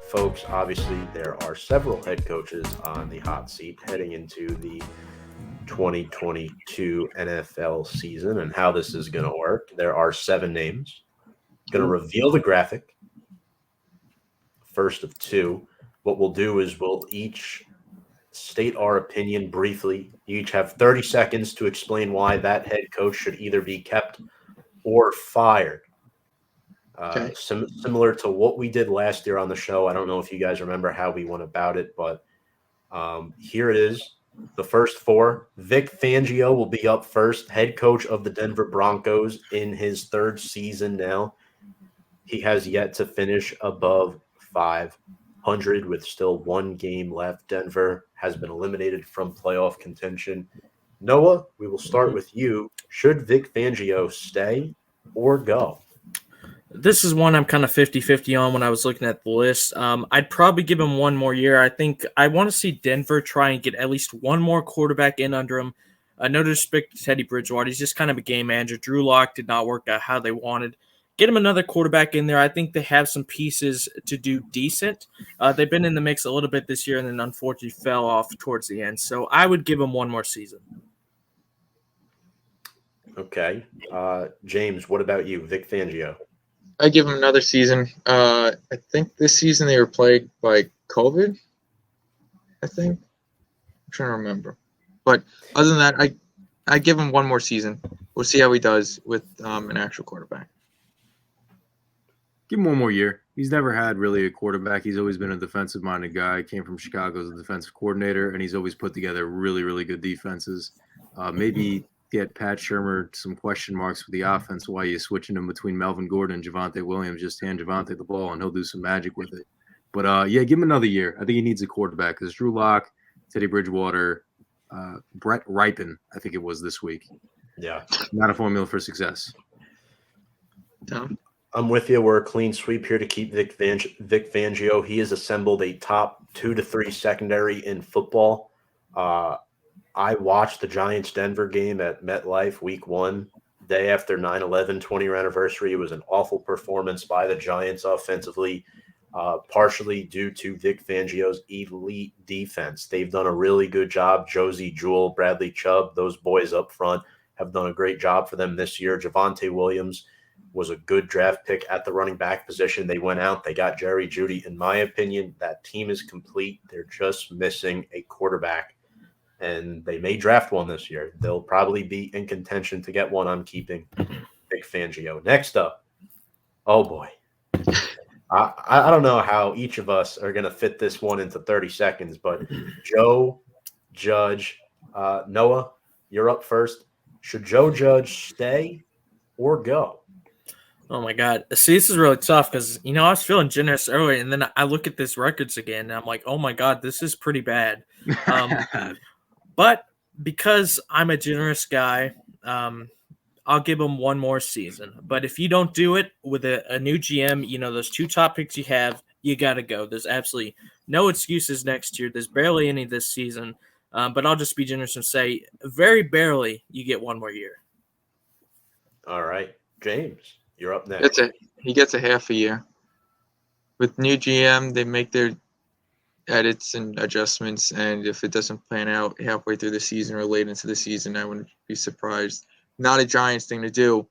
folks, obviously there are several head coaches on the hot seat heading into the 2022 NFL season and how this is going to work. There are 7 names. Going to reveal the graphic, first of 2. What we'll do is we'll each state our opinion briefly. You each have 30 seconds to explain why that head coach should either be kept or fired. Okay. Similar to what we did last year on the show. I don't know if you guys remember how we went about it, but here it is. The first 4. Vic Fangio will be up first, head coach of the Denver Broncos in his 3rd season now. He has yet to finish above 500 with still 1 game left. Denver has been eliminated from playoff contention. Noah, we will start with you. Should Vic Fangio stay or go? This is one I'm kind of 50-50 on when I was looking at the list. I'd probably give him 1 more year. I think I want to see Denver try and get at least 1 more quarterback in under him. No disrespect to Teddy Bridgewater. He's just kind of a game manager. Drew Lock did not work out how they wanted. Get him another quarterback in there. I think they have some pieces to do decent. They've been in the mix a little bit this year and then unfortunately fell off towards the end. So I would give him 1 more season. Okay. James, what about you? Vic Fangio? I give him another season. I think this season they were plagued by COVID. I'm trying to remember. But other than that, I give him 1 more season. We'll see how he does with an actual quarterback. Give him 1 more year. He's never had really a quarterback. He's always been a defensive-minded guy. Came from Chicago as a defensive coordinator, and he's always put together really, really good defenses. Maybe get Pat Shurmur some question marks with the offense while you're switching him between Melvin Gordon and Javonte Williams. Just hand Javonte the ball, and he'll do some magic with it. But, give him another year. I think he needs a quarterback because Drew Lock, Teddy Bridgewater, Brett Ripon, I think it was this week. Yeah. Not a formula for success. Tom? I'm with you. We're a clean sweep here to keep Vic Fangio. He has assembled a top 2 to 3 secondary in football. I watched the Giants-Denver game at MetLife week 1, day after 9/11 20-year anniversary. It was an awful performance by the Giants offensively, partially due to Vic Fangio's elite defense. They've done a really good job. Josie Jewell, Bradley Chubb, those boys up front have done a great job for them this year. Javonte Williams was a good draft pick at the running back position. They went out, they got Jerry Jeudy. In my opinion, that team is complete. They're just missing a quarterback, and they may draft one this year. They'll probably be in contention to get one. I'm keeping Vic Fangio. Next up, oh boy. I don't know how each of us are going to fit this one into 30 seconds, but Joe Judge, Noah, you're up first. Should Joe Judge stay or go? Oh, my God. See, this is really tough because, I was feeling generous earlier, and then I look at this records again, and I'm like, oh, my God, this is pretty bad. But because I'm a generous guy, I'll give him 1 more season. But if you don't do it with a new GM, those 2 top picks you have, you got to go. There's absolutely no excuses next year. There's barely any this season. But I'll just be generous and say very barely you get 1 more year. All right. James, you're up next. He gets a half a year. With new GM, they make their edits and adjustments, and if it doesn't plan out halfway through the season or late into the season, I wouldn't be surprised. Not a Giants thing to do.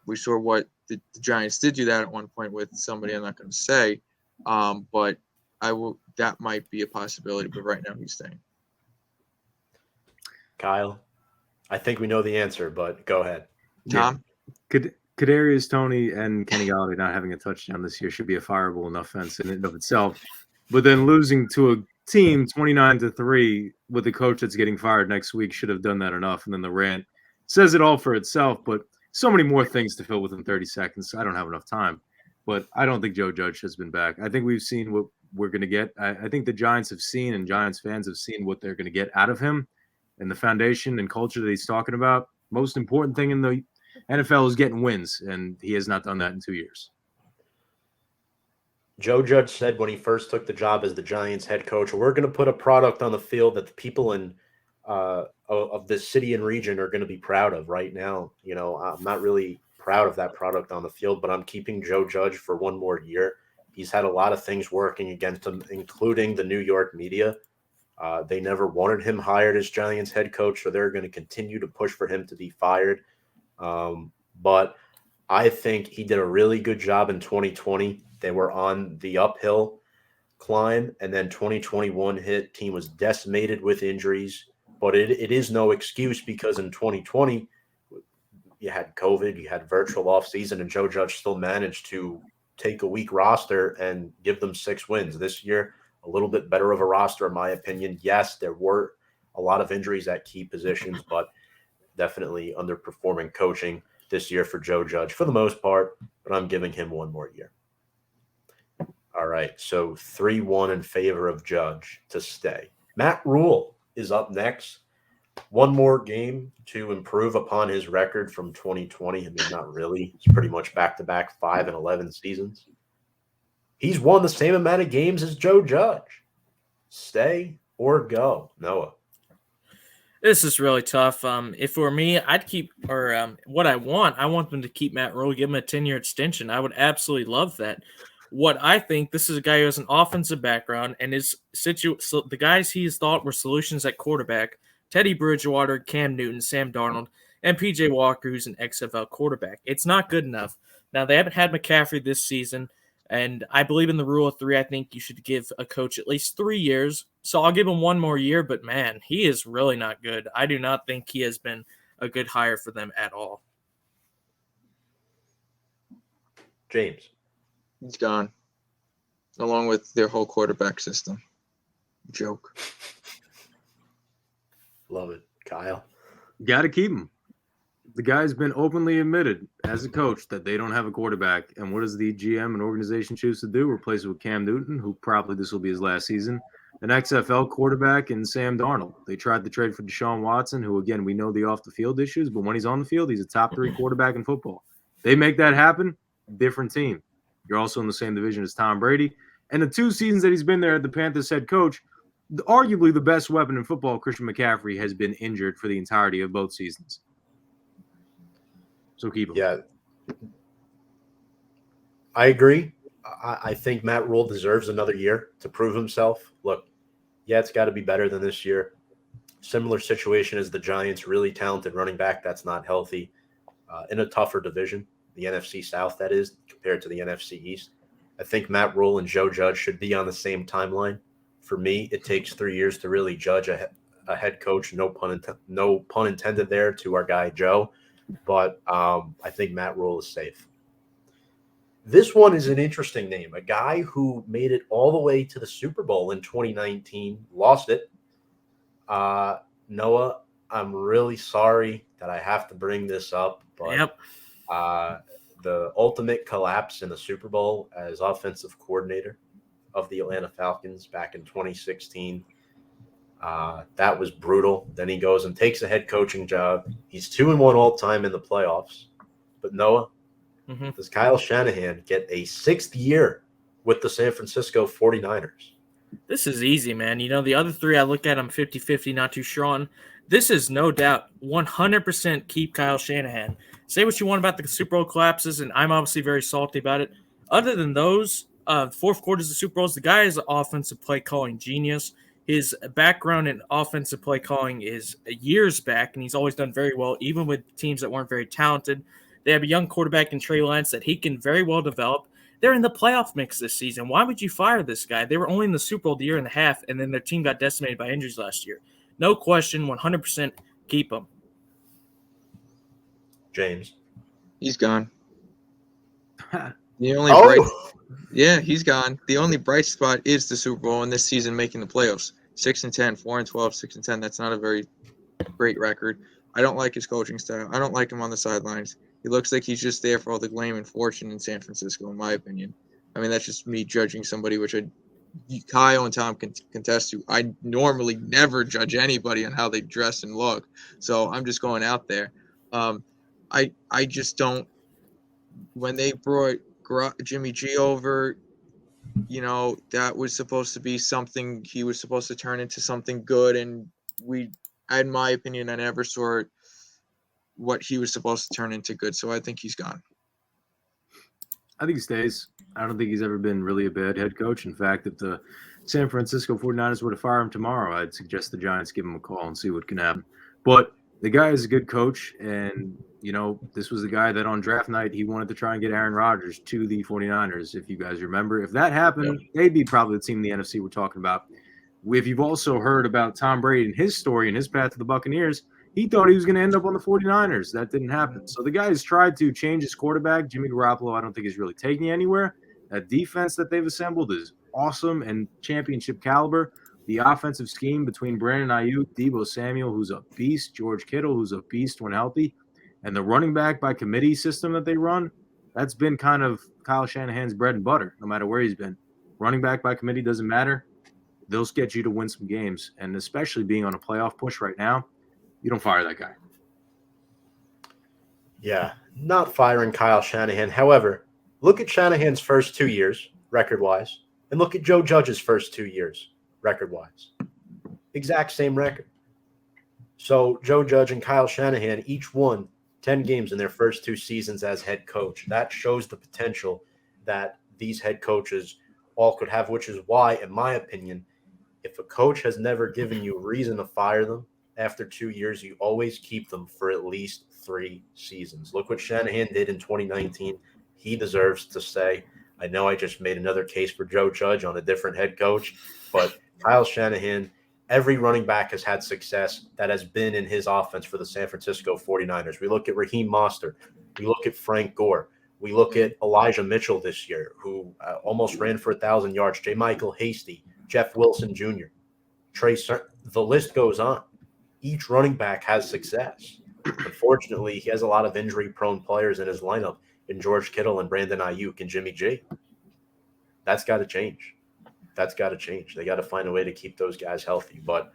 We saw what the Giants did do that at one point with somebody I'm not going to say, but that might be a possibility, but right now he's staying. Kyle, I think we know the answer, but go ahead. Tom? Kadarius Toney and Kenny Golladay not having a touchdown this year should be a fireable enough offense in and of itself. But then losing to a team 29-3 with a coach that's getting fired next week should have done that enough. And then the rant says it all for itself, but so many more things to fill within 30 seconds. I don't have enough time. But I don't think Joe Judge has been back. I think we've seen what we're going to get. I think the Giants have seen and Giants fans have seen what they're going to get out of him and the foundation and culture that he's talking about. Most important thing in the NFL is getting wins, and he has not done that in 2 years. Joe Judge said when he first took the job as the Giants head coach, we're going to put a product on the field that the people in of this city and region are going to be proud of. Right now, I'm not really proud of that product on the field, but I'm keeping Joe Judge for 1 more year. He's had a lot of things working against him, including the New York media. They never wanted him hired as Giants head coach, so they're going to continue to push for him to be fired. But I think he did a really good job in 2020. They were on the uphill climb, and then 2021 hit. Team was decimated with injuries, but it is no excuse because in 2020 you had COVID, you had virtual offseason, and Joe Judge still managed to take a weak roster and give them 6 wins. This year, a little bit better of a roster, in my opinion. Yes, there were a lot of injuries at key positions, but definitely underperforming coaching this year for Joe Judge for the most part, but I'm giving him 1 more year. All right, so 3-1 in favor of Judge to stay. Matt Rule is up next. 1 more game to improve upon his record from 2020. I mean, not really. It's pretty much back-to-back 5-11 seasons. He's won the same amount of games as Joe Judge. Stay or go, Noah? This is really tough. If it were me, I'd keep, or what I want them to keep Matt Rule, give him a 10-year extension. I would absolutely love that. What I think, this is a guy who has an offensive background, and the guys he's thought were solutions at quarterback, Teddy Bridgewater, Cam Newton, Sam Darnold, and P.J. Walker, who's an XFL quarterback. It's not good enough. Now, they haven't had McCaffrey this season, and I believe in the rule of 3. I think you should give a coach at least 3 years. So I'll give him 1 more year, but man, he is really not good. I do not think he has been a good hire for them at all. James? He's gone, along with their whole quarterback system. Joke. Love it. Kyle? Got to keep him. The guy's been openly admitted as a coach that they don't have a quarterback. And what does the GM and organization choose to do? Replace it with Cam Newton, who probably this will be his last season, an XFL quarterback, and Sam Darnold. They tried to trade for Deshaun Watson, who, again, we know the off-the-field issues, but when he's on the field, he's a top 3 quarterback in football. They make that happen, different team. You're also in the same division as Tom Brady. And the 2 seasons that he's been there at the Panthers head coach, arguably the best weapon in football, Christian McCaffrey, has been injured for the entirety of both seasons. So keep him. Yeah, I agree. I think Matt Rule deserves another year to prove himself. Look, yeah, it's got to be better than this year. Similar situation as the Giants, really talented running back that's not healthy in a tougher division, the NFC South, that is, compared to the NFC East. I think Matt Rule and Joe Judge should be on the same timeline. For me, it takes 3 years to really judge a head coach. No pun intended there to our guy Joe. But I think Matt Rule is safe. This one is an interesting name. A guy who made it all the way to the Super Bowl in 2019, lost it. Noah, I'm really sorry that I have to bring this up, but the ultimate collapse in the Super Bowl as offensive coordinator of the Atlanta Falcons back in 2016. That was brutal. Then he goes and takes a head coaching job. He's 2-1 all time in the playoffs. But Noah, does Kyle Shanahan get a 6th year with the San Francisco 49ers? This is easy, man. You know, the other 3 I look at, I'm 50-50, not too sure on. This is no doubt 100% keep Kyle Shanahan. Say what you want about the Super Bowl collapses, and I'm obviously very salty about it. Other than those, 4th quarters of Super Bowls, the guy is an offensive play calling genius. His background in offensive play calling is years back, and he's always done very well, even with teams that weren't very talented. They have a young quarterback in Trey Lance that he can very well develop. They're in the playoff mix this season. Why would you fire this guy? They were only in the Super Bowl the year and a half, and then their team got decimated by injuries last year. No question, 100% keep him. James? He's gone. The only he's gone. The only bright spot is the Super Bowl and this season making the playoffs. 6-10, 4-12, 6-10. That's not a very great record. I don't like his coaching style. I don't like him on the sidelines. He looks like he's just there for all the blame and fortune in San Francisco, in my opinion. I mean, that's just me judging somebody, which Kyle and Tom can contest to. I normally never judge anybody on how they dress and look. So I'm just going out there. I just don't. When they brought Jimmy G over, you know, that was supposed to be something. He was supposed to turn into something good, and in my opinion, I never saw what he was supposed to turn into good. So I think he's gone. I think he stays. I don't think he's ever been really a bad head coach. In fact, if the San Francisco 49ers were to fire him tomorrow, I'd suggest the Giants give him a call and see what can happen. But the guy is a good coach, and, this was the guy that on draft night, he wanted to try and get Aaron Rodgers to the 49ers, if you guys remember. If that happened, they'd be probably the team in the NFC we're talking about. If you've also heard about Tom Brady and his story and his path to the Buccaneers, he thought he was going to end up on the 49ers. That didn't happen. So the guy has tried to change his quarterback. Jimmy Garoppolo, I don't think is really taking anywhere. That defense that they've assembled is awesome and championship caliber. The offensive scheme between Brandon Ayuk, Deebo Samuel, who's a beast, George Kittle, who's a beast when healthy, and the running back by committee system that they run, that's been kind of Kyle Shanahan's bread and butter, no matter where he's been. Running back by committee doesn't matter. They'll get you to win some games, and especially being on a playoff push right now, you don't fire that guy. Yeah, not firing Kyle Shanahan. However, look at Shanahan's first 2 years, record-wise, and look at Joe Judge's first 2 years, record-wise. Exact same record. So Joe Judge and Kyle Shanahan each won 10 games in their first 2 seasons as head coach. That shows the potential that these head coaches all could have, which is why, in my opinion, if a coach has never given you a reason to fire them after 2 years, you always keep them for at least 3 seasons. Look what Shanahan did in 2019. He deserves to stay. I know I just made another case for Joe Judge on a different head coach, but Kyle Shanahan, every running back has had success that has been in his offense for the San Francisco 49ers. We look at Raheem Mostert. We look at Frank Gore. We look at Elijah Mitchell this year, who almost ran for 1,000 yards. J. Michael Hasty, Jeff Wilson Jr., the list goes on. Each running back has success. Unfortunately, he has a lot of injury-prone players in his lineup in George Kittle and Brandon Ayuk and Jimmy G. That's got to change. That's got to change. They got to find a way to keep those guys healthy. But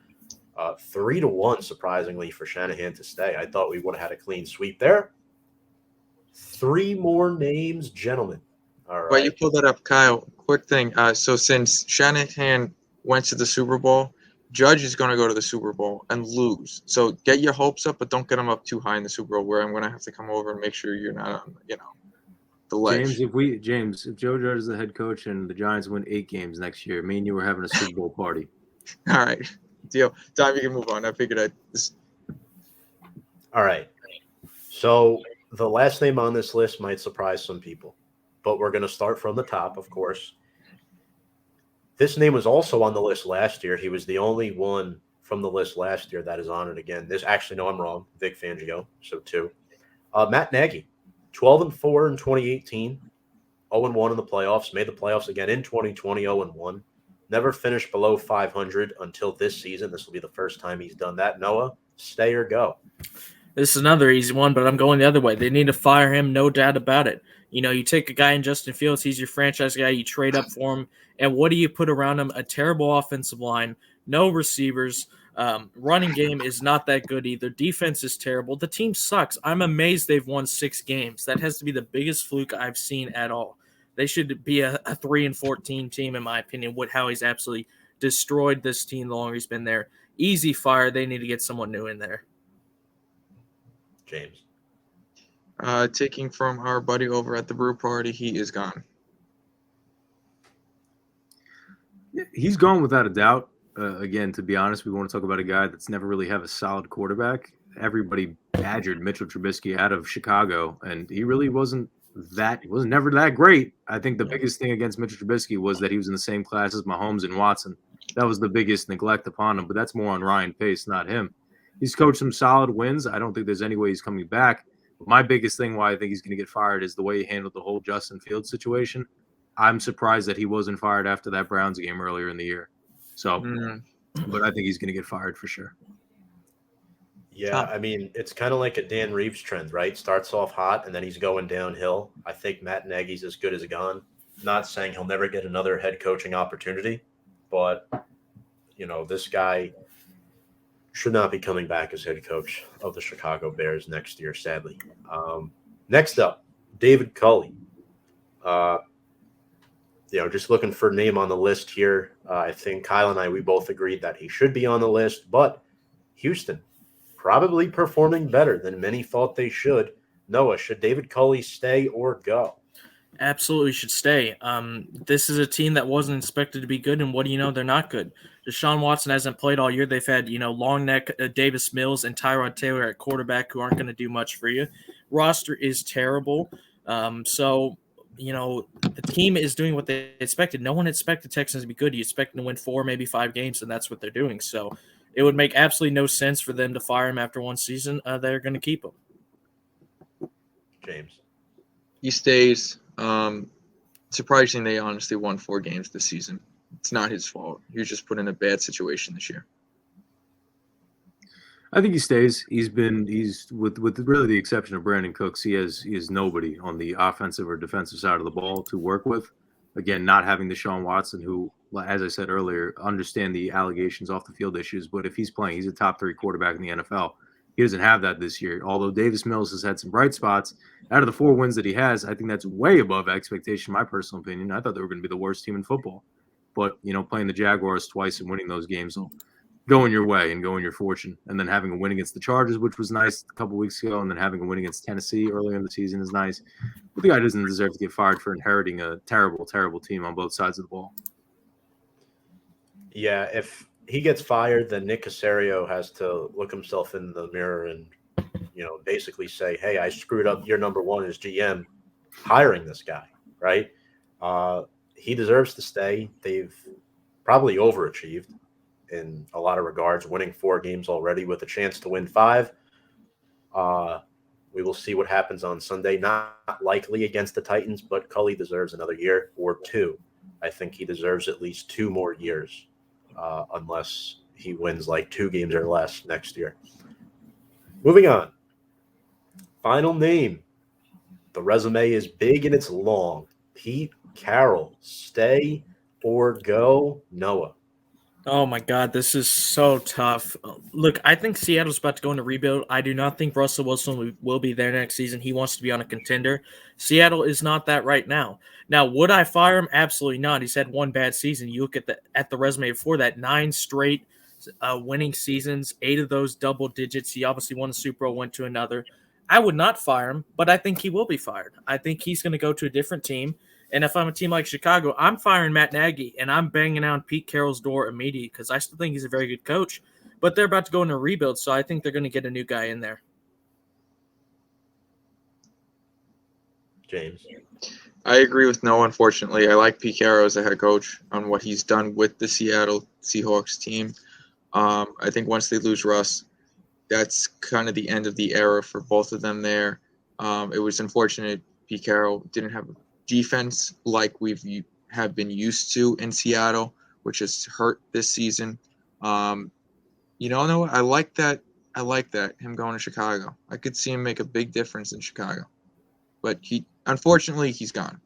3-1, surprisingly, for Shanahan to stay. I thought we would have had a clean sweep there. 3 more names, gentlemen. All right. Well, you pulled that up, Kyle. Quick thing. So since Shanahan went to the Super Bowl, Judge is going to go to the Super Bowl and lose. So get your hopes up, but don't get them up too high in the Super Bowl, where I'm going to have to come over and make sure you're not on, the ledge. James, if Joe Judge is the head coach and the Giants win 8 games next year, me and you were having a Super Bowl party. All right, deal. Time you can move on. I figured All right. So the last name on this list might surprise some people, but we're going to start from the top, of course. This name was also on the list last year. He was the only one from the list last year that is on it again. I'm wrong. Vic Fangio, so 2. Matt Nagy, 12-4 in 2018, 0-1 in the playoffs. Made the playoffs again in 2020, 0-1. Never finished below 500 until this season. This will be the first time he's done that. Noah, stay or go? This is another easy one, but I'm going the other way. They need to fire him, no doubt about it. You take a guy in Justin Fields, he's your franchise guy, you trade up for him, and what do you put around him? A terrible offensive line, no receivers, running game is not that good either. Defense is terrible. The team sucks. I'm amazed they've won 6 games. That has to be the biggest fluke I've seen at all. They should be a 3-14 team, in my opinion, with how he's absolutely destroyed this team the longer he's been there. Easy fire. They need to get someone new in there. James. taking from our buddy over at the brew party, he is gone. He's gone without a doubt. Again, to be honest, we want to talk about a guy that's never really had a solid quarterback. Everybody badgered Mitchell Trubisky out of Chicago, and he really wasn't never that great. I think the biggest thing against Mitchell Trubisky was that he was in the same class as Mahomes and Watson. That was the biggest neglect upon him, but that's more on Ryan Pace, not him. He's coached some solid wins. I don't think there's any way he's coming back. But my biggest thing why I think he's going to get fired is the way he handled the whole Justin Fields situation. I'm surprised that he wasn't fired after that Browns game earlier in the year. So, but I think he's going to get fired for sure. Yeah, I mean, it's kind of like a Dan Reeves trend, right? Starts off hot, and then he's going downhill. I think Matt Nagy's as good as gone. Not saying he'll never get another head coaching opportunity, but, you know, this guy should not be coming back as head coach of the Chicago Bears next year, sadly. Next up, David Culley. Just looking for a name on the list here. I think Kyle and I, we both agreed that he should be on the list, but Houston probably performing better than many thought they should. Noah, should David Culley stay or go? Absolutely should stay. This is a team that wasn't expected to be good, and what do you know? They're not good. Deshaun Watson hasn't played all year. They've had, long neck Davis Mills and Tyrod Taylor at quarterback who aren't going to do much for you. Roster is terrible. So, the team is doing what they expected. No one expected Texans to be good. You expect them to win 4, maybe 5 games, and that's what they're doing. So it would make absolutely no sense for them to fire him after one season. They're going to keep him. James. He stays. Surprising they honestly won 4 games this season. It's not his fault. He was just put in a bad situation this year. I think he stays. He's with really the exception of Brandon Cooks, he has nobody on the offensive or defensive side of the ball to work with. Again, not having Deshaun Watson, who, as I said earlier, understand the allegations off the field issues, but if he's playing, he's a top 3 quarterback in the NFL. He doesn't have that this year. Although Davis Mills has had some bright spots, out of the 4 wins that he has, I think that's way above expectation, my personal opinion. I thought they were going to be the worst team in football. But, playing the Jaguars twice and winning those games will go in your way and go in your fortune. And then having a win against the Chargers, which was nice a couple weeks ago, and then having a win against Tennessee earlier in the season is nice. But the guy doesn't deserve to get fired for inheriting a terrible, terrible team on both sides of the ball. Yeah, if he gets fired, then Nick Caserio has to look himself in the mirror and, basically say, hey, I screwed up year number 1 as GM hiring this guy, right? He deserves to stay. They've probably overachieved in a lot of regards, winning 4 games already with a chance to win 5. We will see what happens on Sunday. Not likely against the Titans, but Culley deserves another year or 2. I think he deserves at least 2 more years, unless he wins like 2 games or less next year. Moving on. Final name. The resume is big and it's long. Pete Carroll. Stay or go? Noah. Oh my God, this is so tough. Look, I think Seattle's about to go into rebuild. I do not think Russell Wilson will be there next season. He wants to be on a contender. Seattle is not that right now. Now, would I fire him? Absolutely not. He's had 1 bad season. You look at the resume before that, 9 straight winning seasons, 8 of those double digits. He obviously won a Super Bowl, went to another. I would not fire him, but I think he will be fired. I think he's going to go to a different team. And if I'm a team like Chicago, I'm firing Matt Nagy, and I'm banging on Pete Carroll's door immediately because I still think he's a very good coach. But they're about to go into a rebuild, so I think they're going to get a new guy in there. James. I agree with Noah, unfortunately. I like Pete Carroll as a head coach on what he's done with the Seattle Seahawks team. I think once they lose Russ, that's kind of the end of the era for both of them there. It was unfortunate Pete Carroll didn't have a defense like have been used to in Seattle, which has hurt this season. Noah, I like that. Him going to Chicago. I could see him make a big difference in Chicago. But unfortunately, he's gone.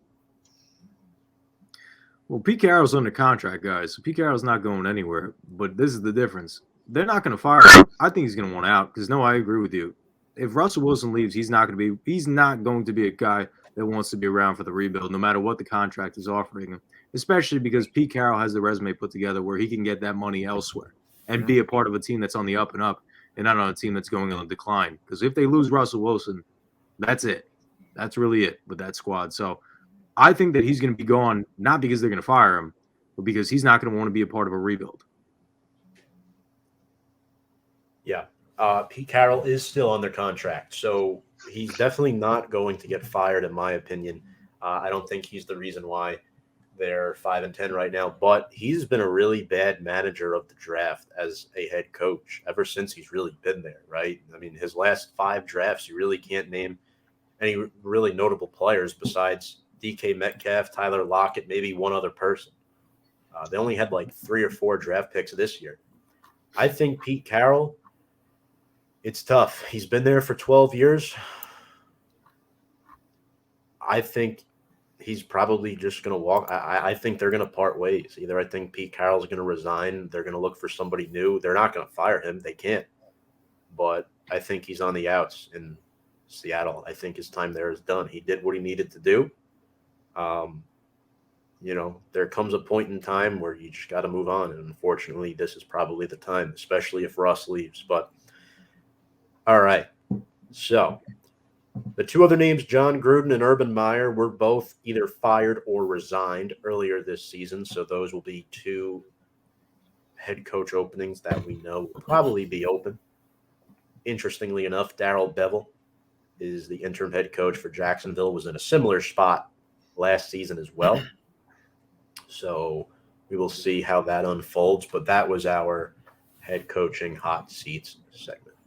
Well, Pete Carroll's under contract, guys. So Pete Carroll's not going anywhere. But this is the difference. They're not going to fire him. I think he's going to want out because, no, I agree with you. If Russell Wilson leaves, he's not going to be a guy that wants to be around for the rebuild, no matter what the contract is offering him, especially because Pete Carroll has the resume put together where he can get that money elsewhere and be a part of a team that's on the up and up and not on a team that's going on the decline. Because if they lose Russell Wilson, that's it. That's really it with that squad. So I think that he's going to be gone, not because they're going to fire him, but because he's not going to want to be a part of a rebuild. Yeah. Pete Carroll is still under contract, so he's definitely not going to get fired, in my opinion. I don't think he's the reason why they're 5-10 right now, but he's been a really bad manager of the draft as a head coach ever since he's really been there, right? I mean, his last 5 drafts, you really can't name any really notable players besides DK Metcalf, Tyler Lockett, maybe one other person. They only had like 3 or 4 draft picks this year. I think Pete Carroll, it's tough. He's been there for 12 years. I think he's probably just going to walk. I think they're going to part ways. Either I think Pete Carroll's going to resign. They're going to look for somebody new. They're not going to fire him. They can't. But I think he's on the outs in Seattle. I think his time there is done. He did what he needed to do. There comes a point in time where you just got to move on. And unfortunately, this is probably the time, especially if Russ leaves. But all right. So The two other names, John Gruden and Urban Meyer, were both either fired or resigned earlier this season. So those will be two head coach openings that we know will probably be open. Interestingly enough, Darrell Bevel is the interim head coach for Jacksonville, was in a similar spot last season as well. So we will see how that unfolds. But that was our head coaching hot seats segment.